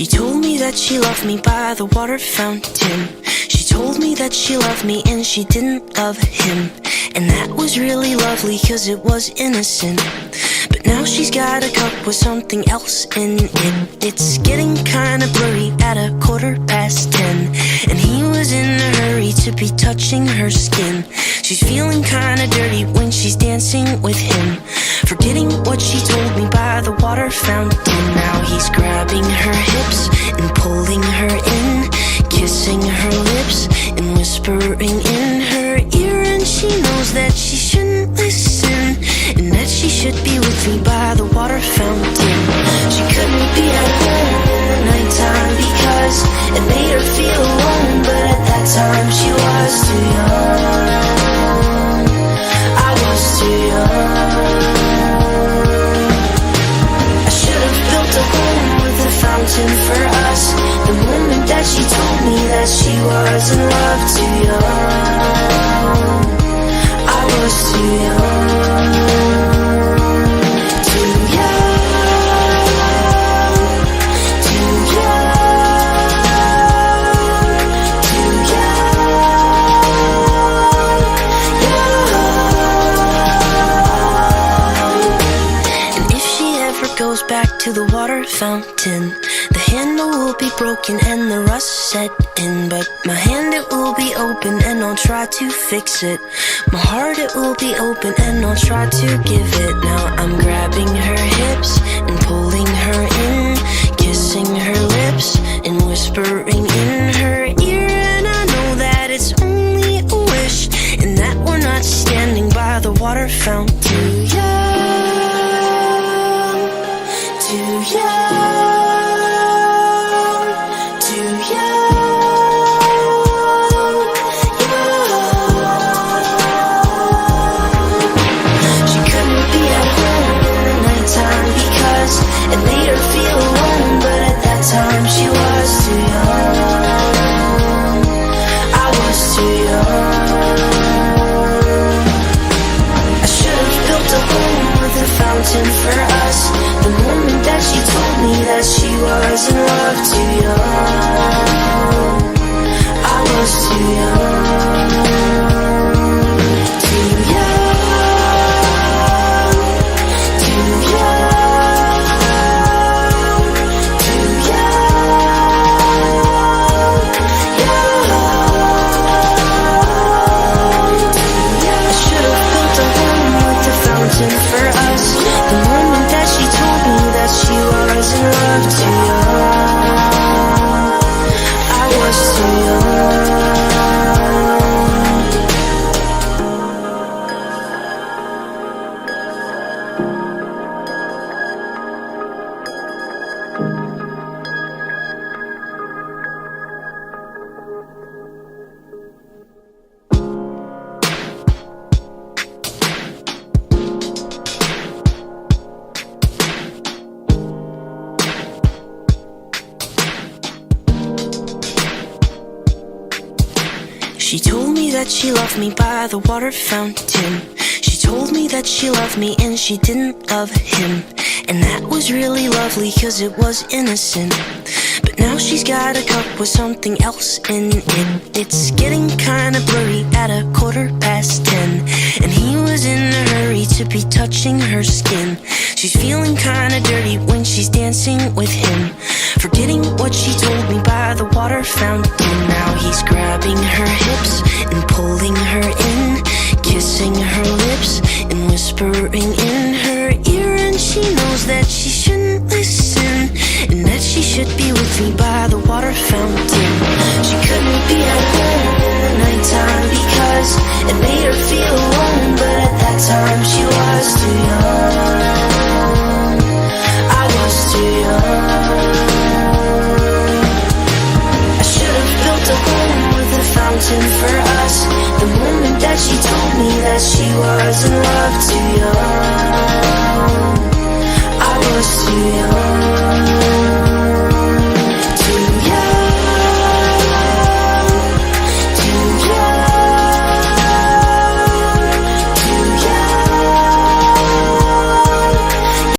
She told me that she loved me by the water fountain. She told me that she loved me and she didn't love him. And that was really lovely cause it was innocent. But now she's got a cup with something else in it. It's getting kinda blurry at 10:15. And he was in a hurry to be touching her skin. She's feeling kinda dirty when she's dancing with him, forgetting what she told me by the water fountain. Now he's grabbing her hips and pulling her in, kissing her lips and whispering in her ear. And she knows that she shouldn't listen, and that she should be with me by the water fountain. She couldn't be at home in the nighttime because it made her feel alone. But at that time she was too young. I was too young. I should have built a home with a fountain for us. The moment that she told me that she was in love, too young. I was too young. Too young. Too young. Too young. And if she ever goes back to the water fountain, the handle will be broken and the rust set in. But my hand, it will be open and I'll try to fix it. My heart, it will be open and I'll try to give it. Now I'm grabbing her hips and pulling her in, kissing her lips and whispering in her ear. And I know that it's only a wish, and that we're not standing by the water fountain. Too young, too young, too young, young. She couldn't be at home in the nighttime because it made her feel alone. But at that time she was too young. I was too young. I should have built a home with a fountain for us. The moment that she told me that she was in love, too young. I was too young. Too young. Too young. Too young. Young. I should have built a home with a fountain for us. The moment that she told me that she was in love, too young. I was too young. She told me that she loved me by the water fountain. She told me that she loved me and she didn't love him. And that was really lovely cause it was innocent. But now she's got a cup with something else in it. It's getting kinda blurry at 10:15. And he was in a hurry to be touching her skin. She's feeling kinda dirty when she's dancing with him, forgetting what she told me by the water fountain. Now he's grabbing her hips and pulling her in, kissing her lips and whispering in her ear. And she knows that she shouldn't listen, and that she should be with me by the water fountain. She couldn't be at home in the nighttime because it made her feel alone. But at that time she was too young.